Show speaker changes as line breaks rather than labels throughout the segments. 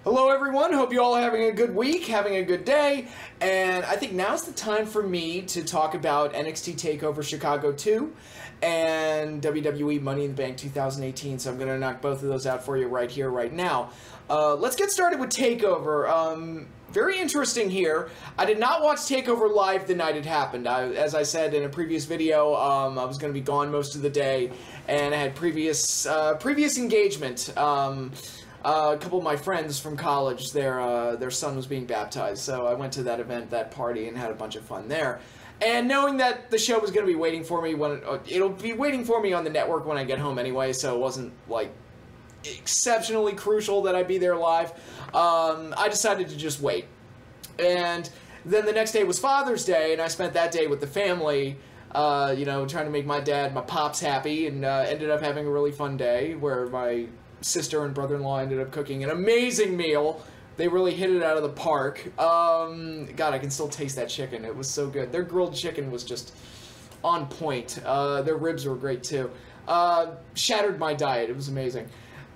Hello everyone, hope you all are having a good week, having a good day, and I think now's the time for me to talk about NXT Takeover Chicago 2 and WWE Money in the Bank 2018, so I'm going to knock both of those out for you right here, right now. Let's get started with Takeover. Very interesting here. I did not watch Takeover live the night it happened. As I said in a previous video, I was going to be gone most of the day, and I had previous engagement. A couple of my friends from college, their son was being baptized, so I went to that event, that party, and had a bunch of fun there. And knowing that the show was going to be waiting for me it'll be waiting for me on the network when I get home anyway, so it wasn't like exceptionally crucial that I be there live. I decided to just wait. And then the next day was Father's Day, and I spent that day with the family, you know, trying to make my pops happy, and ended up having a really fun day where my sister and brother-in-law ended up cooking an amazing meal. They really hit it out of the park. God, I can still taste that chicken. It was so good. Their grilled chicken was just on point. Their ribs were great too. Shattered my diet. It was amazing.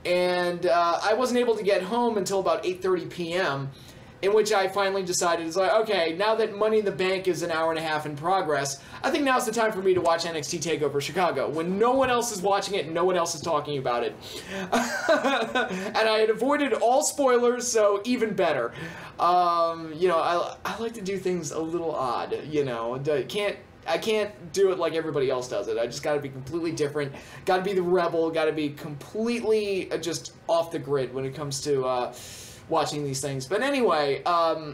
And I wasn't able to get home until about 8:30 p.m., in which I finally decided, it's like, okay, now that Money in the Bank is an hour and a half in progress, I think now's the time for me to watch NXT TakeOver Chicago, when no one else is watching it and no one else is talking about it. And I had avoided all spoilers, so even better. You know, I like to do things a little odd, you know. I can't do it like everybody else does it. I just gotta be completely different. Gotta be the rebel, gotta be completely just off the grid when it comes to watching these things. But anyway, I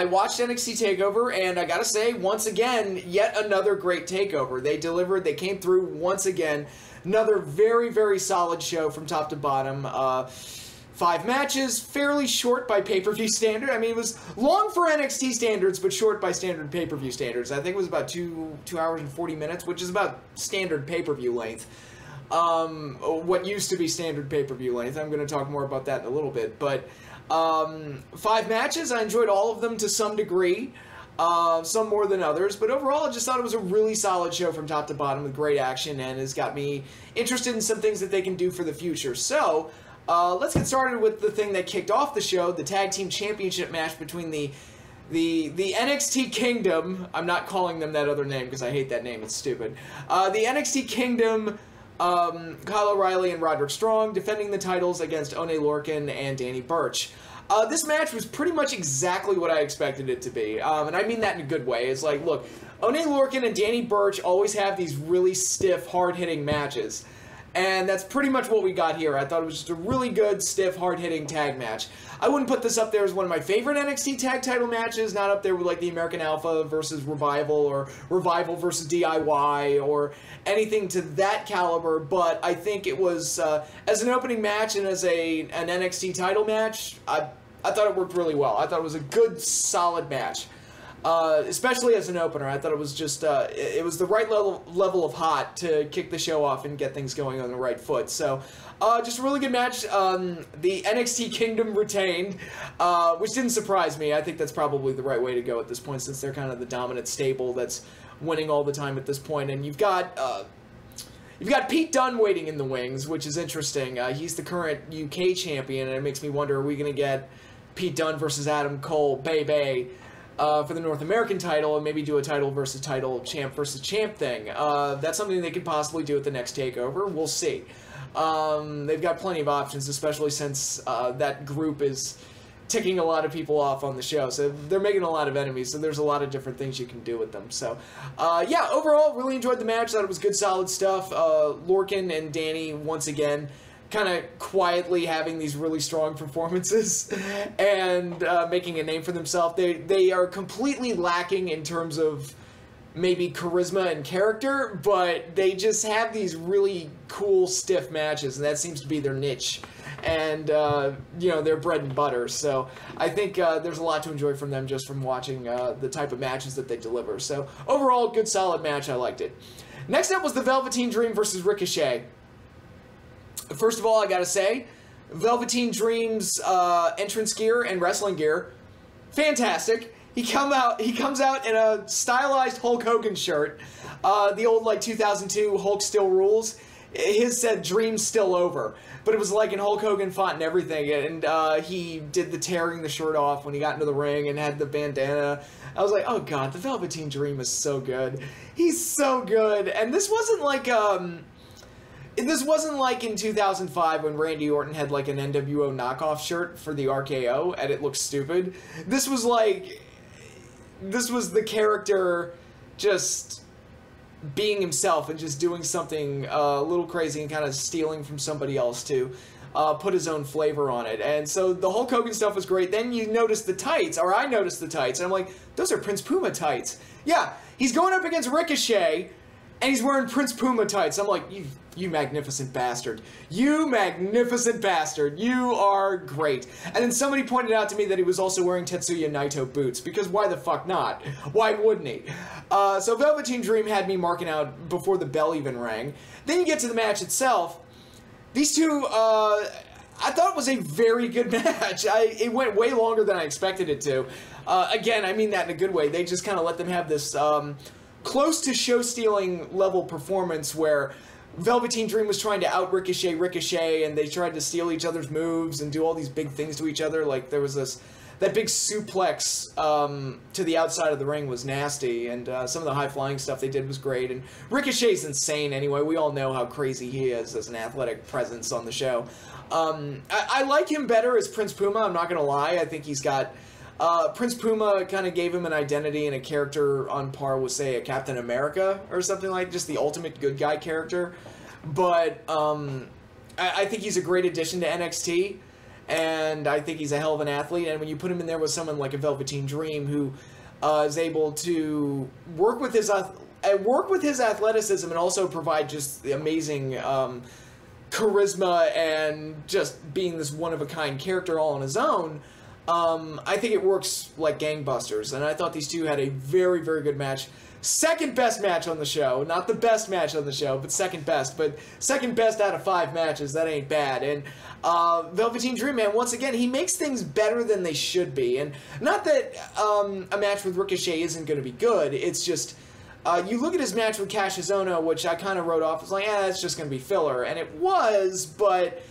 watched NXT TakeOver, and I gotta say, once again, yet another great TakeOver. They delivered, they came through once again. Another very, very solid show from top to bottom. 5 matches, fairly short by pay-per-view standard. I mean, it was long for NXT standards, but short by standard pay-per-view standards. I think it was about 2 hours and 40 minutes, which is about standard pay-per-view length. What used to be standard pay-per-view length. I'm going to talk more about that in a little bit. But 5 matches, I enjoyed all of them to some degree. Some more than others. But overall, I just thought it was a really solid show from top to bottom with great action, and has got me interested in some things that they can do for the future. So, let's get started with the thing that kicked off the show, the Tag Team Championship match between the NXT Kingdom. I'm not calling them that other name because I hate that name. It's stupid. The NXT Kingdom, Kyle O'Reilly and Roderick Strong defending the titles against Oney Lorcan and Danny Burch. This match was pretty much exactly what I expected it to be, and I mean that in a good way. It's like, look, Oney Lorcan and Danny Burch always have these really stiff, hard-hitting matches, and that's pretty much what we got here. I thought it was just a really good, stiff, hard-hitting tag match. I wouldn't put this up there as one of my favorite NXT tag title matches, not up there with like the American Alpha versus Revival, or Revival versus DIY, or anything to that caliber, but I think it was, as an opening match and as an NXT title match, I thought it worked really well. I thought it was a good, solid match. Especially as an opener. I thought it was just, it was the right level of hot to kick the show off and get things going on the right foot. So, just a really good match. The NXT Kingdom retained, which didn't surprise me. I think that's probably the right way to go at this point, since they're kind of the dominant stable that's winning all the time at this point. And you've got Pete Dunne waiting in the wings, which is interesting. He's the current UK champion, and it makes me wonder, are we going to get Pete Dunne versus Adam Cole, Bay, for the North American title, and maybe do a title versus title, champ versus champ thing. That's something they could possibly do at the next TakeOver. We'll see. They've got plenty of options, especially since that group is ticking a lot of people off on the show. So they're making a lot of enemies, so there's a lot of different things you can do with them. So, yeah, overall, really enjoyed the match. Thought it was good, solid stuff. Lorcan and Danny, once again, kind of quietly having these really strong performances and making a name for themselves. They are completely lacking in terms of maybe charisma and character, but they just have these really cool, stiff matches, and that seems to be their niche. And, you know, their bread and butter. So I think there's a lot to enjoy from them just from watching the type of matches that they deliver. So overall, good, solid match. I liked it. Next up was the Velveteen Dream versus Ricochet. First of all, I gotta say, Velveteen Dream's entrance gear and wrestling gear, fantastic. He comes out in a stylized Hulk Hogan shirt, the old like 2002 Hulk Still Rules. his said "Dream's still over," but it was like, and Hulk Hogan fought and everything, and he did the tearing the shirt off when he got into the ring and had the bandana. I was like, oh god, the Velveteen Dream is so good. He's so good, and this wasn't like in 2005 when Randy Orton had like an NWO knockoff shirt for the RKO and it looked stupid. This was the character just being himself and just doing something a little crazy and kind of stealing from somebody else to put his own flavor on it. And so the Hulk Hogan stuff was great. Then you notice the tights, or I noticed the tights, and I'm like, those are Prince Puma tights. Yeah, he's going up against Ricochet, and he's wearing Prince Puma tights. I'm like, you magnificent bastard. You magnificent bastard. You are great. And then somebody pointed out to me that he was also wearing Tetsuya Naito boots, because why the fuck not? Why wouldn't he? So Velveteen Dream had me marking out before the bell even rang. Then you get to the match itself. These two, I thought it was a very good match. It went way longer than I expected it to. Again, I mean that in a good way. They just kind of let them have this close to show-stealing level performance where Velveteen Dream was trying to out-Ricochet Ricochet, and they tried to steal each other's moves and do all these big things to each other. Like, there was that big suplex to the outside of the ring was nasty, and some of the high-flying stuff they did was great. And Ricochet's insane anyway. We all know how crazy he is as an athletic presence on the show. I like him better as Prince Puma, I'm not going to lie. I think he's got... Prince Puma kind of gave him an identity and a character on par with, say, a Captain America or something like, just the ultimate good guy character. But I think he's a great addition to NXT, and I think he's a hell of an athlete. And when you put him in there with someone like a Velveteen Dream who is able to work with his athleticism and also provide just the amazing charisma and just being this one-of-a-kind character all on his own, I think it works like gangbusters, and I thought these two had a very, very good match. Second best match on the show. Not the best match on the show, but second best. But second best out of 5 matches. That ain't bad. And Velveteen Dream, man, once again, he makes things better than they should be. And not that a match with Ricochet isn't going to be good. It's just, you look at his match with Cassius Ohno, which I kind of wrote off. It's like, that's just going to be filler. And it was, but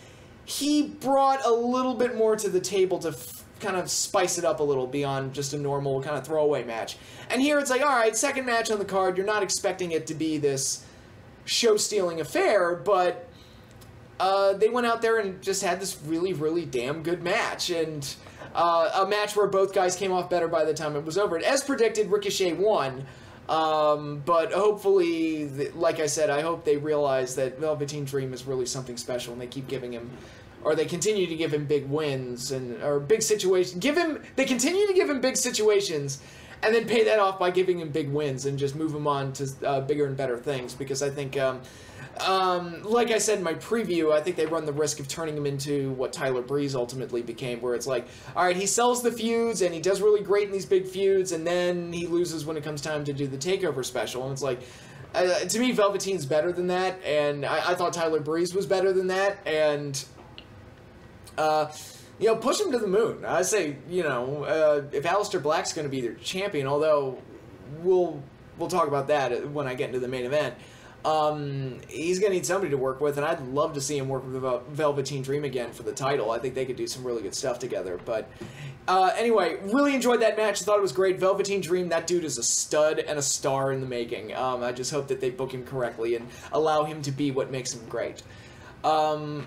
he brought a little bit more to the table to kind of spice it up a little beyond just a normal kind of throwaway match. And here it's like, alright, second match on the card, you're not expecting it to be this show-stealing affair, but they went out there and just had this really, really damn good match, and a match where both guys came off better by the time it was over. And as predicted, Ricochet won, but hopefully, like I said, I hope they realize that Velveteen Dream is really something special, and they keep giving him, or they continue to give him big wins or big situations. They continue to give him big situations, and then pay that off by giving him big wins and just move him on to bigger and better things. Because I think, like I said in my preview, I think they run the risk of turning him into what Tyler Breeze ultimately became, where it's like, all right, he sells the feuds and he does really great in these big feuds, and then he loses when it comes time to do the Takeover special, and it's like. To me, Velveteen's better than that, and I thought Tyler Breeze was better than that, and push him to the moon. I say, if Aleister Black's going to be their champion, although we'll talk about that when I get into the main event, he's going to need somebody to work with, and I'd love to see him work with Velveteen Dream again for the title. I think they could do some really good stuff together. But anyway, really enjoyed that match. I thought it was great. Velveteen Dream, that dude is a stud and a star in the making. I just hope that they book him correctly and allow him to be what makes him great.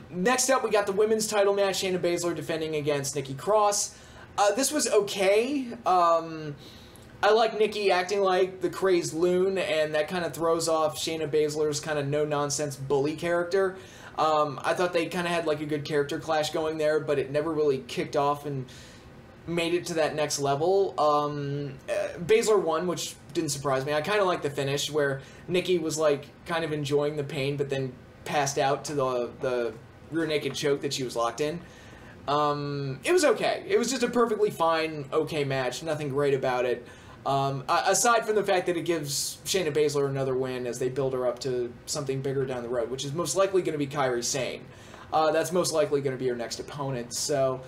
Next up, we got the women's title match. Shayna Baszler defending against Nikki Cross. This was okay. I like Nikki acting like the crazed loon, and that kind of throws off Shayna Baszler's kind of no-nonsense bully character. I thought they kind of had like a good character clash going there, but it never really kicked off and made it to that next level. Baszler won, which didn't surprise me. I kind of like the finish where Nikki was like kind of enjoying the pain, but then passed out to the rear naked choke that she was locked in. It was okay. It was just a perfectly fine, okay match. Nothing great about it. Aside from the fact that it gives Shayna Baszler another win as they build her up to something bigger down the road, which is most likely going to be Kairi Sane. That's most likely going to be her next opponent. So,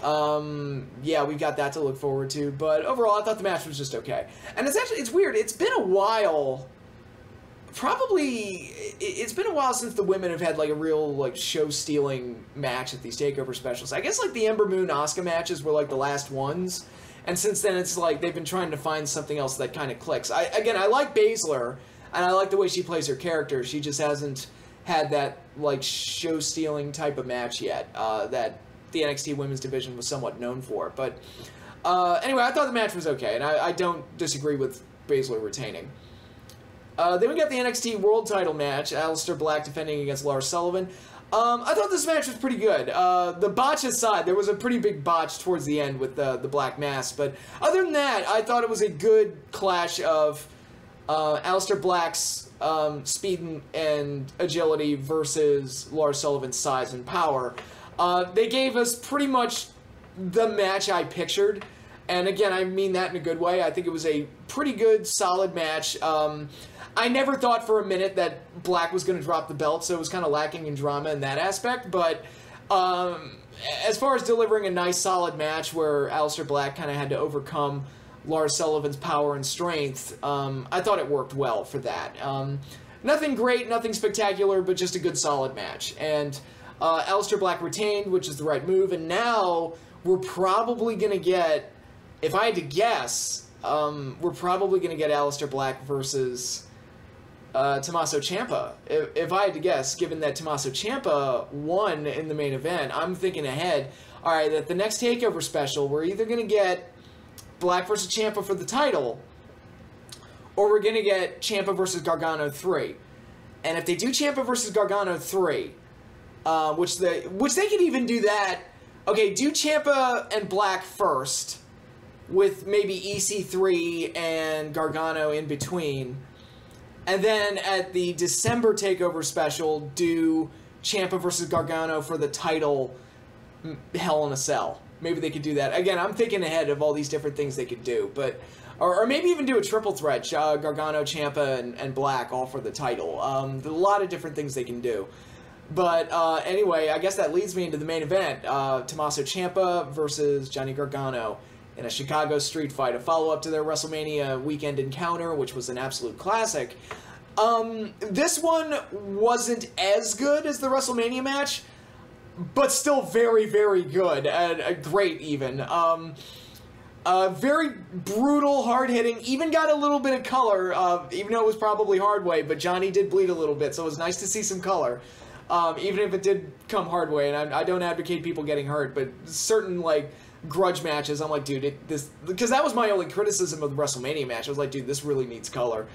yeah, we've got that to look forward to. But overall, I thought the match was just okay. And it's weird. It's been a while probably, it's been a while since the women have had like a real like show-stealing match at these takeover specials. I guess like the Ember Moon Asuka matches were like the last ones, and since then it's like they've been trying to find something else that kind of clicks. I like Baszler, and I like the way she plays her character. She just hasn't had that like show-stealing type of match yet that the NXT Women's Division was somewhat known for. But anyway, I thought the match was okay, and I don't disagree with Baszler retaining. Then we got the NXT World Title match, Aleister Black defending against Lars Sullivan. I thought this match was pretty good. The botch aside, there was a pretty big botch towards the end with the Black Mass, but other than that, I thought it was a good clash of Aleister Black's speed and agility versus Lars Sullivan's size and power. They gave us pretty much the match I pictured, and again, I mean that in a good way. I think it was a pretty good, solid match. I never thought for a minute that Black was going to drop the belt, so it was kind of lacking in drama in that aspect, but as far as delivering a nice, solid match where Aleister Black kind of had to overcome Lars Sullivan's power and strength, I thought it worked well for that. Nothing great, nothing spectacular, but just a good, solid match. And Aleister Black retained, which is the right move, and now we're probably going to get, if I had to guess, we're probably going to get Aleister Black versus Tommaso Ciampa. If I had to guess, given that Tommaso Ciampa won in the main event, I'm thinking ahead. All right, at the next TakeOver special, we're either going to get Black versus Ciampa for the title, or we're going to get Ciampa versus Gargano 3. And if they do Ciampa versus Gargano 3, which they could even do that. Okay, do Ciampa and Black first, with maybe EC3 and Gargano in between. And then at the December TakeOver special, do Ciampa versus Gargano for the title Hell in a Cell. Maybe they could do that. Again, I'm thinking ahead of all these different things they could do. But or maybe even do a triple threat, Gargano, Ciampa, and Black, all for the title. There's a lot of different things they can do. But anyway, I guess that leads me into the main event. Tommaso Ciampa versus Johnny Gargano in a Chicago street fight, a follow-up to their WrestleMania weekend encounter, which was an absolute classic. This one wasn't as good as the WrestleMania match, but still very, very good, and great even. Very brutal, hard-hitting, even got a little bit of color, even though it was probably hard way, but Johnny did bleed a little bit, so it was nice to see some color. Even if it did come hard way, and I don't advocate people getting hurt, but certain, like, grudge matches, I'm like, dude, because that was my only criticism of the WrestleMania match. I was like, dude, this really needs color.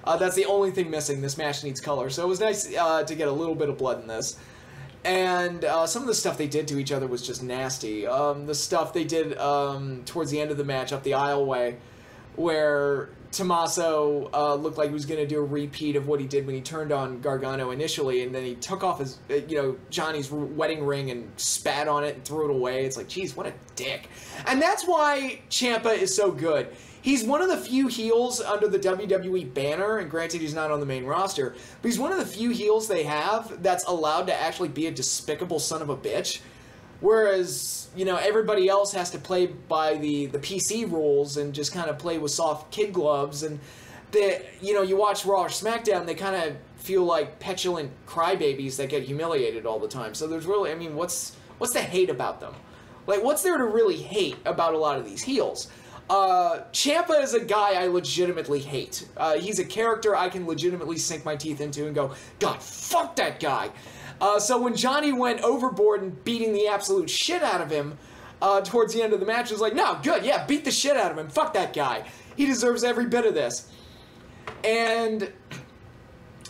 That's the only thing missing. This match needs color. So it was nice to get a little bit of blood in this. And some of the stuff they did to each other was just nasty. The stuff they did towards the end of the match up the aisleway, where Tommaso looked like he was going to do a repeat of what he did when he turned on Gargano initially, and then he took off his, Johnny's wedding ring and spat on it and threw it away. It's like, geez, what a dick. And that's why Ciampa is so good. He's one of the few heels under the WWE banner, and granted he's not on the main roster, but he's one of the few heels they have that's allowed to actually be a despicable son of a bitch. Whereas, everybody else has to play by the PC rules and just kind of play with soft kid gloves. And, you watch Raw or SmackDown, they kind of feel like petulant crybabies that get humiliated all the time. So there's really, what's the hate about them? Like, what's there to really hate about a lot of these heels? Ciampa is a guy I legitimately hate. He's a character I can legitimately sink my teeth into and go, God, fuck that guy. So when Johnny went overboard and beating the absolute shit out of him towards the end of the match, it was like, no, good, yeah, beat the shit out of him. Fuck that guy. He deserves every bit of this. And,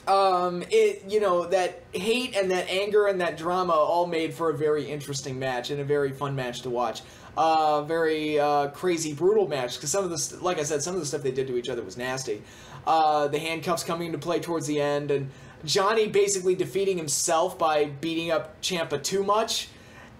that hate and that anger and that drama all made for a very interesting match and a very fun match to watch. Very crazy, brutal match, because some of the, like I said, some of the stuff they did to each other was nasty. The handcuffs coming into play towards the end, and Johnny basically defeating himself by beating up Ciampa too much,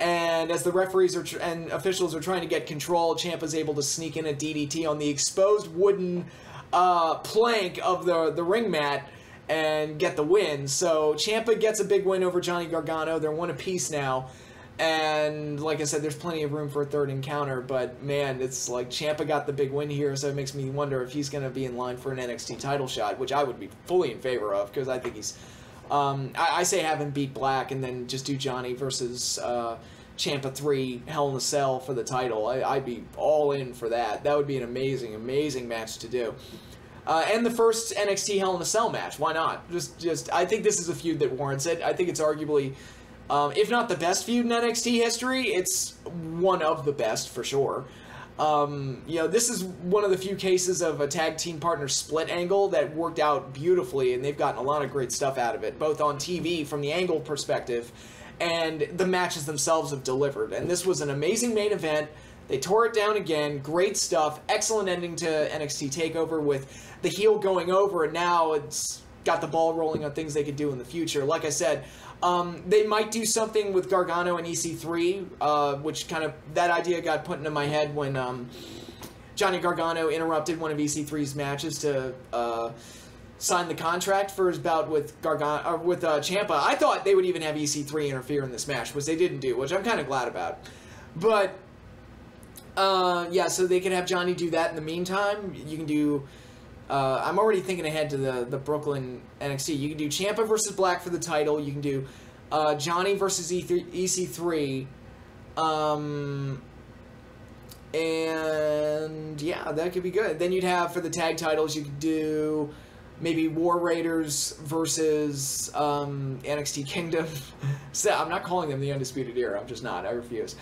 and as the referees and officials are trying to get control, Ciampa's able to sneak in a DDT on the exposed wooden plank of the ring mat and get the win. So Ciampa gets a big win over Johnny Gargano. They're one apiece now. And like I said, there's plenty of room for a third encounter, but man, it's like Ciampa got the big win here, so it makes me wonder if he's going to be in line for an NXT title shot, which I would be fully in favor of, because I think he's... I say have him beat Black and then just do Johnny versus Ciampa 3 Hell in a Cell for the title. I'd be all in for that. That would be an amazing, amazing match to do. And the first NXT Hell in a Cell match. Why not? Just I think this is a feud that warrants it. I think it's arguably... if not the best feud in NXT history, it's one of the best for sure. You know, this is one of the few cases of a tag team partner split angle that worked out beautifully, and they've gotten a lot of great stuff out of it, both on TV from the angle perspective, and the matches themselves have delivered. And this was an amazing main event. They tore it down again. Great stuff. Excellent ending to NXT TakeOver with the heel going over, and now it's got the ball rolling on things they could do in the future. Like I said, they might do something with Gargano and EC3, which kind of, that idea got put into my head when Johnny Gargano interrupted one of EC3's matches to sign the contract for his bout with Ciampa. I thought they would even have EC3 interfere in this match, which they didn't do, which I'm kind of glad about. But yeah, so they can have Johnny do that in the meantime. You can do... I'm already thinking ahead to the Brooklyn NXT. You can do Ciampa versus Black for the title. You can do Johnny versus EC3. And yeah, that could be good. Then you'd have, for the tag titles, you could do maybe War Raiders versus NXT Kingdom. So I'm not calling them the Undisputed Era. I'm just not. I refuse.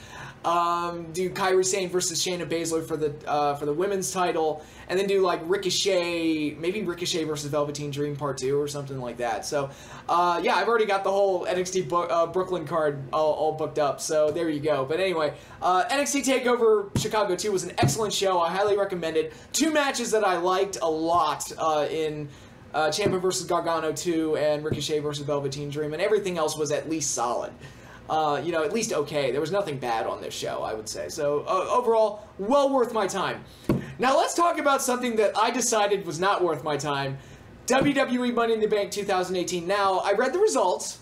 Do Kairi Sane versus Shayna Baszler for the women's title, and then do like Ricochet, maybe Ricochet versus Velveteen Dream Part 2 or something like that. So yeah, I've already got the whole NXT Brooklyn card all booked up, so there you go. But anyway, NXT TakeOver Chicago 2 was an excellent show. I highly recommend it. Two matches that I liked a lot in Ciampa versus Gargano 2 and Ricochet versus Velveteen Dream, and everything else was at least solid. You know, at least okay. There was nothing bad on this show, I would say. So, overall, well worth my time. Now, let's talk about something that I decided was not worth my time. WWE Money in the Bank 2018. Now, I read the results.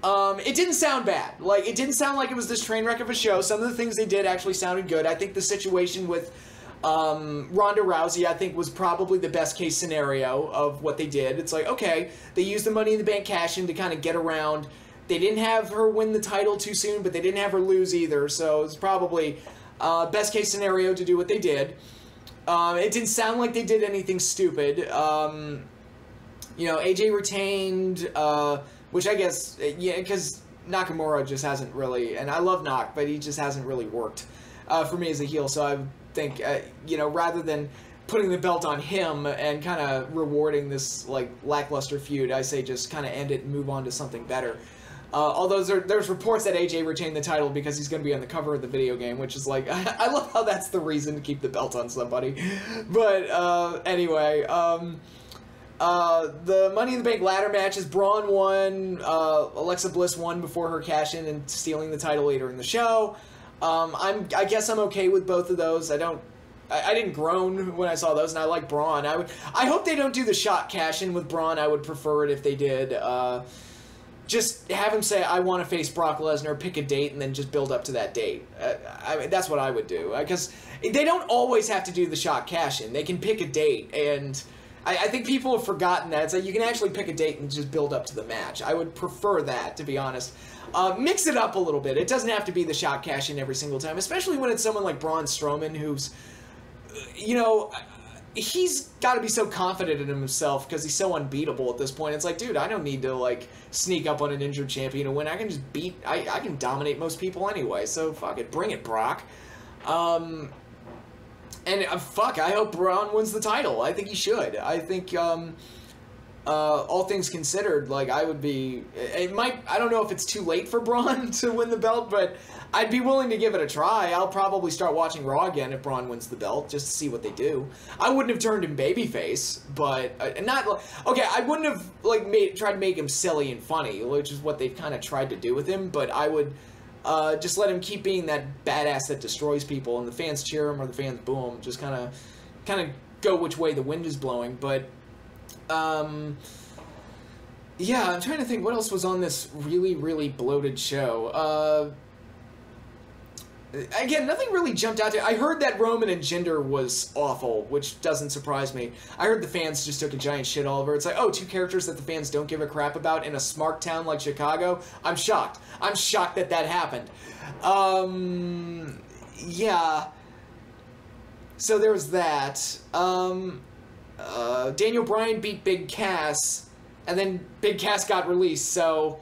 It didn't sound bad. Like, it didn't sound like it was this train wreck of a show. Some of the things they did actually sounded good. I think the situation with Ronda Rousey, I think, was probably the best case scenario of what they did. It's like, okay, they used the Money in the Bank cash-in to kind of get around. They didn't have her win the title too soon, but they didn't have her lose either, so it's probably best case scenario to do what they did. It didn't sound like they did anything stupid. You know, AJ retained, which I guess, yeah, because Nakamura just hasn't really, and I love Nak, but he just hasn't really worked for me as a heel, so I think, you know, rather than putting the belt on him and kind of rewarding this, like, lackluster feud, I say just kind of end it and move on to something better. Although there's reports that AJ retained the title because he's going to be on the cover of the video game, which is like, I love how that's the reason to keep the belt on somebody. But anyway, the Money in the Bank ladder matches, Braun won, Alexa Bliss won before her cash-in and stealing the title later in the show. I guess I'm okay with both of those. I didn't groan when I saw those, and I like Braun. I hope they don't do the shot cash-in with Braun. I would prefer it if they did. Just have him say, I want to face Brock Lesnar, pick a date, and then just build up to that date. I mean, that's what I would do. Because they don't always have to do the shot cash-in. They can pick a date, and I think people have forgotten that. It's like you can actually pick a date and just build up to the match. I would prefer that, to be honest. Mix it up a little bit. It doesn't have to be the shot cash-in every single time, especially when it's someone like Braun Strowman, who's, you know, he's got to be so confident in himself because he's so unbeatable at this point. It's like, dude, I don't need to, like, sneak up on an injured champion to win. I can just I can dominate most people anyway, so fuck it. Bring it, Brock. And fuck, I hope Braun wins the title. I think he should. I think, all things considered, like, I would be... I don't know if it's too late for Braun to win the belt, but I'd be willing to give it a try. I'll probably start watching Raw again if Braun wins the belt, just to see what they do. I wouldn't have turned him babyface, but... okay, I wouldn't have, like, tried to make him silly and funny, which is what they've kind of tried to do with him, but I would just let him keep being that badass that destroys people, and the fans cheer him or the fans boo him. Just kind of go which way the wind is blowing, but... yeah, I'm trying to think what else was on this really, really bloated show. Again, nothing really jumped out to. I heard that Roman and Jinder was awful, which doesn't surprise me. I heard the fans just took a giant shit all over. It's like, oh, two characters that the fans don't give a crap about in a smart town like Chicago? I'm shocked. I'm shocked that that happened. Yeah. So there was that. Daniel Bryan beat Big Cass, and then Big Cass got released, so...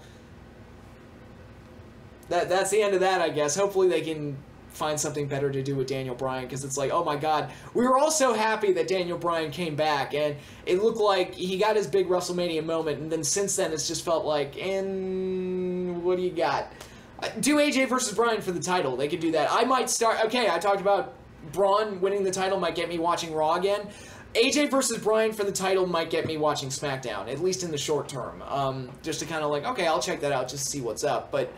That's the end of that, I guess. Hopefully they can find something better to do with Daniel Bryan, because it's like, oh my god, we were all so happy that Daniel Bryan came back, and it looked like he got his big WrestleMania moment, and then since then it's just felt like, and what do you got? Do AJ versus Bryan for the title. They could do that. I might start... Okay, I talked about Braun winning the title might get me watching Raw again. AJ versus Bryan for the title might get me watching SmackDown, at least in the short term. Just to kind of like, okay, I'll check that out just to see what's up, but...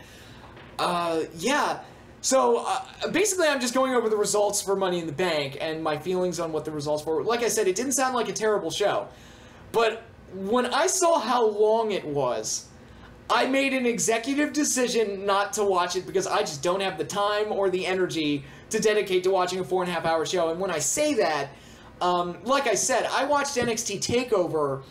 yeah. So, basically I'm just going over the results for Money in the Bank and my feelings on what the results were. Like I said, it didn't sound like a terrible show. But when I saw how long it was, I made an executive decision not to watch it because I just don't have the time or the energy to dedicate to watching a 4.5 hour show. And when I say that, like I said, I watched NXT TakeOver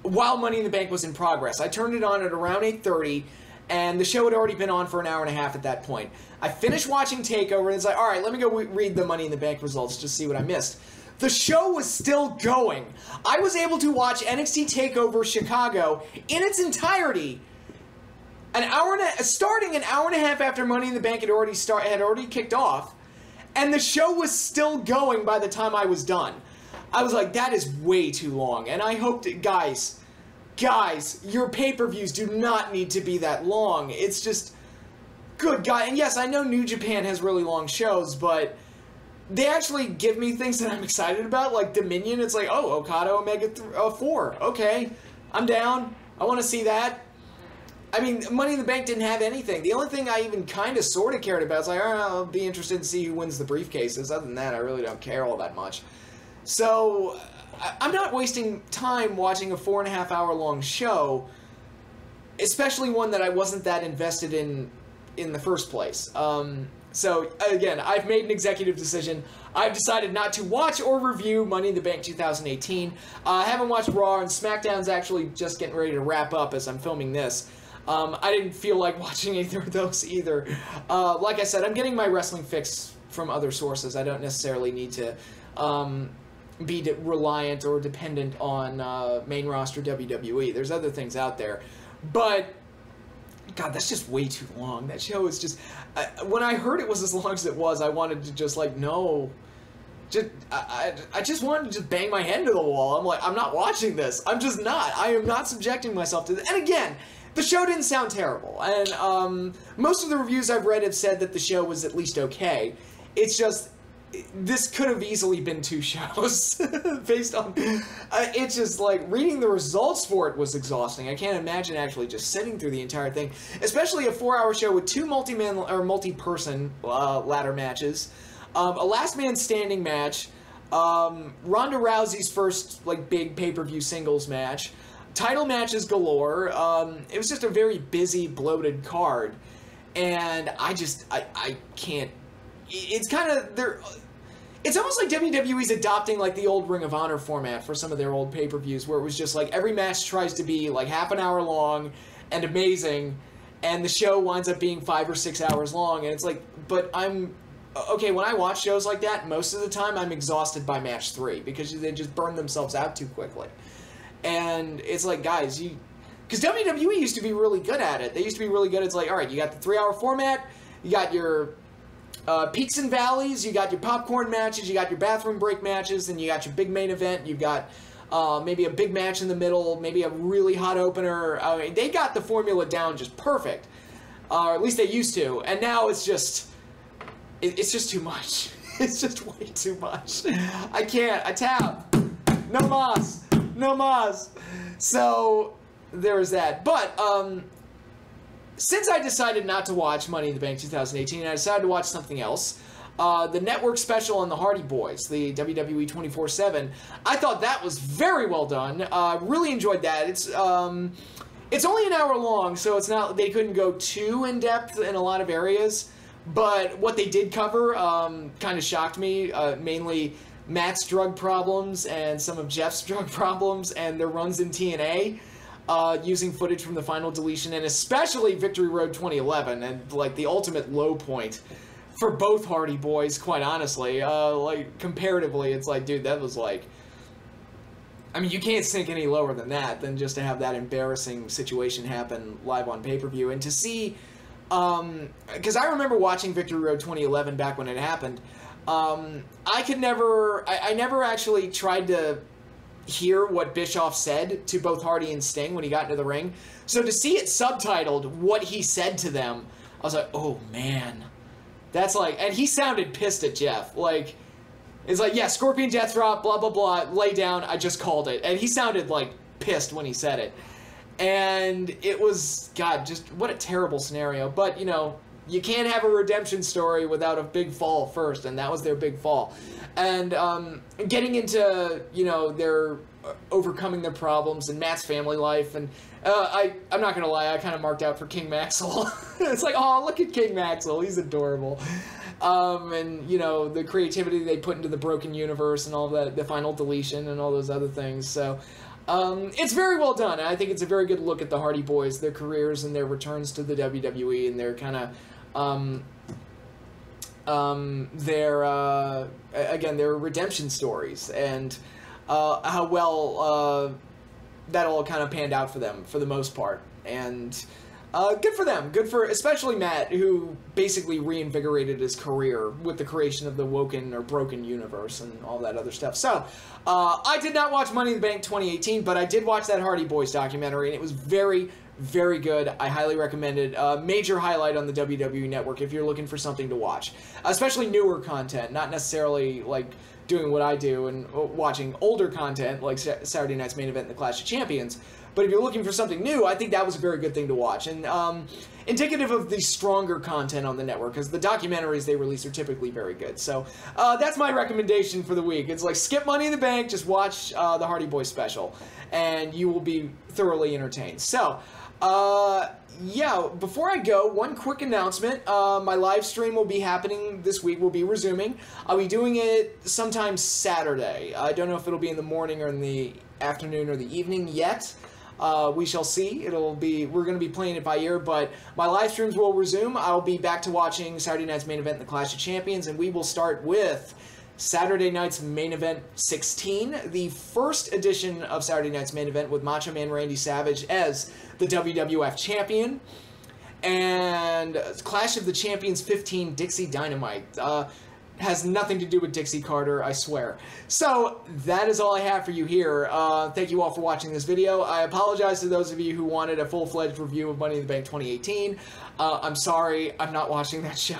while Money in the Bank was in progress. I turned it on at around 8:30. And the show had already been on for an hour and a half at that point. I finished watching TakeOver, and it's like, alright, let me go read the Money in the Bank results just to see what I missed. The show was still going. I was able to watch NXT TakeOver Chicago in its entirety starting an hour and a half after Money in the Bank had already kicked off, and the show was still going by the time I was done. I was like, that is way too long, and I hope that, guys, your pay-per-views do not need to be that long. It's just, good God. And yes, I know New Japan has really long shows, but they actually give me things that I'm excited about, like Dominion. It's like, oh, Okada Omega 4. Okay, I'm down. I want to see that. I mean, Money in the Bank didn't have anything. The only thing I even kind of sort of cared about is like, I'll be interested to see who wins the briefcases. Other than that, I really don't care all that much. So... I'm not wasting time watching a 4.5 hour long show, especially one that I wasn't that invested in the first place. So, again, I've made an executive decision. I've decided not to watch or review Money in the Bank 2018. I haven't watched Raw, and SmackDown's actually just getting ready to wrap up as I'm filming this. I didn't feel like watching either of those either. Like I said, I'm getting my wrestling fix from other sources. I don't necessarily need to... be reliant or dependent on main roster WWE. There's other things out there. But, God, that's just way too long. That show is just... when I heard it was as long as it was, I wanted to just, like, no. I just wanted to just bang my head into the wall. I'm like, I'm not watching this. I'm just not. I am not subjecting myself to this. And again, the show didn't sound terrible. And most of the reviews I've read have said that the show was at least okay. It's just... this could have easily been 2 shows based on... it's just like, reading the results for it was exhausting. I can't imagine actually just sitting through the entire thing. Especially a 4-hour show with 2 multi-man or multi-person ladder matches. A last man standing match. Ronda Rousey's first like big pay-per-view singles match. Title matches galore. It was just a very busy, bloated card. And I can't... It's kind of... It's almost like WWE's adopting like the old Ring of Honor format for some of their old pay-per-views, where it was just like every match tries to be like half an hour long and amazing, and the show winds up being 5 or 6 hours long, and it's like, but I'm... Okay, when I watch shows like that, most of the time I'm exhausted by match 3, because they just burn themselves out too quickly. And it's like, guys, because WWE used to be really good at it. They used to be really good. It's like, all right, you got the 3-hour format, you got your... peaks and valleys, you got your popcorn matches, you got your bathroom break matches, and you got your big main event, you've got maybe a big match in the middle, maybe a really hot opener. I mean, they got the formula down just perfect. Or at least they used to. And now it's just... It's just too much. It's just way too much. I can't. I tap. No mas. No mas. So, there's that. But, since I decided not to watch Money in the Bank 2018, I decided to watch something else. The network special on the Hardy Boys, the WWE 24/7. I thought that was very well done. Really enjoyed that. It's only an hour long, so it's not... They couldn't go too in depth in a lot of areas, But what they did cover kind of shocked me, mainly Matt's drug problems and some of Jeff's drug problems and their runs in TNA, using footage from the final deletion, and especially Victory Road 2011, and like the ultimate low point for both Hardy Boys, quite honestly. Like, comparatively, it's like, dude, that was like, I mean, you can't sink any lower than that, than just to have that embarrassing situation happen live on pay-per-view. And to see, because I remember watching Victory Road 2011 back when it happened, I never actually tried to hear what Bischoff said to both Hardy and Sting when he got into the ring. So to see it subtitled, what he said to them, I was like, oh man. That's like, and he sounded pissed at Jeff. Like, it's like, yeah, Scorpion Death Drop, blah, blah, blah, lay down, I just called it. And he sounded, like, pissed when he said it. And it was, God, just what a terrible scenario. But, you know, you can't have a redemption story without a big fall first, and that was their big fall. And getting into, you know, their overcoming their problems and Matt's family life. And I'm not going to lie, I kind of marked out for King Maxwell. It's like, oh, look at King Maxwell, he's adorable. And, you know, the creativity they put into the Broken Universe and all that, the final deletion and all those other things. So, it's very well done. I think it's a very good look at the Hardy Boys, their careers and their returns to the WWE and their kind of, again, their redemption stories and how well that all kind of panned out for them for the most part. And good for them. Good for especially Matt, who basically reinvigorated his career with the creation of the Woken or Broken Universe and all that other stuff. So, I did not watch Money in the Bank 2018, but I did watch that Hardy Boys documentary, and it was very, very good. I highly recommend it. Major highlight on the WWE Network if you're looking for something to watch. Especially newer content, not necessarily like doing what I do and watching older content like Saturday Night's Main Event and the Clash of Champions. But if you're looking for something new, I think that was a very good thing to watch. And indicative of the stronger content on the network, because the documentaries they release are typically very good. So that's my recommendation for the week. It's like, skip Money in the Bank, just watch the Hardy Boys special, and you will be thoroughly entertained. So, yeah, before I go, one quick announcement. My live stream will be happening this week. We'll be resuming. I'll be doing it sometime Saturday. I don't know if it'll be in the morning or in the afternoon or the evening yet. We shall see. We're going to be playing it by ear, but my live streams will resume. I'll be back to watching Saturday Night's Main Event and the Clash of Champions, and we will start with Saturday Night's Main Event 16, the first edition of Saturday Night's Main Event with Macho Man Randy Savage as the WWF Champion, and Clash of the Champions 15, Dixie Dynamite. Has nothing to do with Dixie Carter, I swear. So, that is all I have for you here. Thank you all for watching this video. I apologize to those of you who wanted a full-fledged review of Money in the Bank 2018. I'm sorry, I'm not watching that show.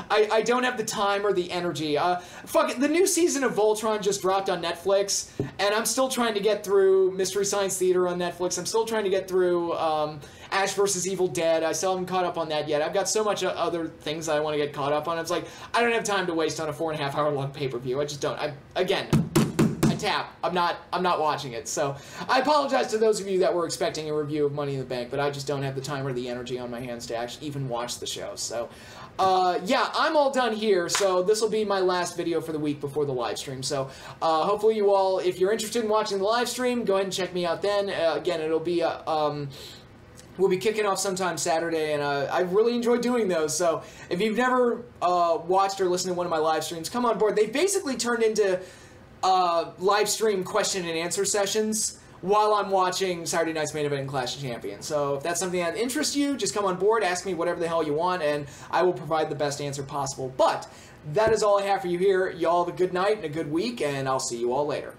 I don't have the time or the energy. Fuck it, the new season of Voltron just dropped on Netflix, and I'm still trying to get through Mystery Science Theater on Netflix. I'm still trying to get through Ash vs. Evil Dead. I still haven't caught up on that yet. I've got so much other things that I want to get caught up on. It's like, I don't have time to waste on a 4.5 hour long pay-per-view. I just don't. I tap. I'm not watching it. So I apologize to those of you that were expecting a review of Money in the Bank, but I just don't have the time or the energy on my hands to actually even watch the show. So yeah, I'm all done here. So this will be my last video for the week before the live stream. So hopefully you all, if you're interested in watching the live stream, go ahead and check me out then. Again, it'll be we'll be kicking off sometime Saturday, and I really enjoy doing those. So if you've never watched or listened to one of my live streams, come on board. They've basically turned into live stream question and answer sessions while I'm watching Saturday Night's Main Event and Clash of Champions. So if that's something that interests you, just come on board, ask me whatever the hell you want, and I will provide the best answer possible. But that is all I have for you here. Y'all have a good night and a good week, and I'll see you all later.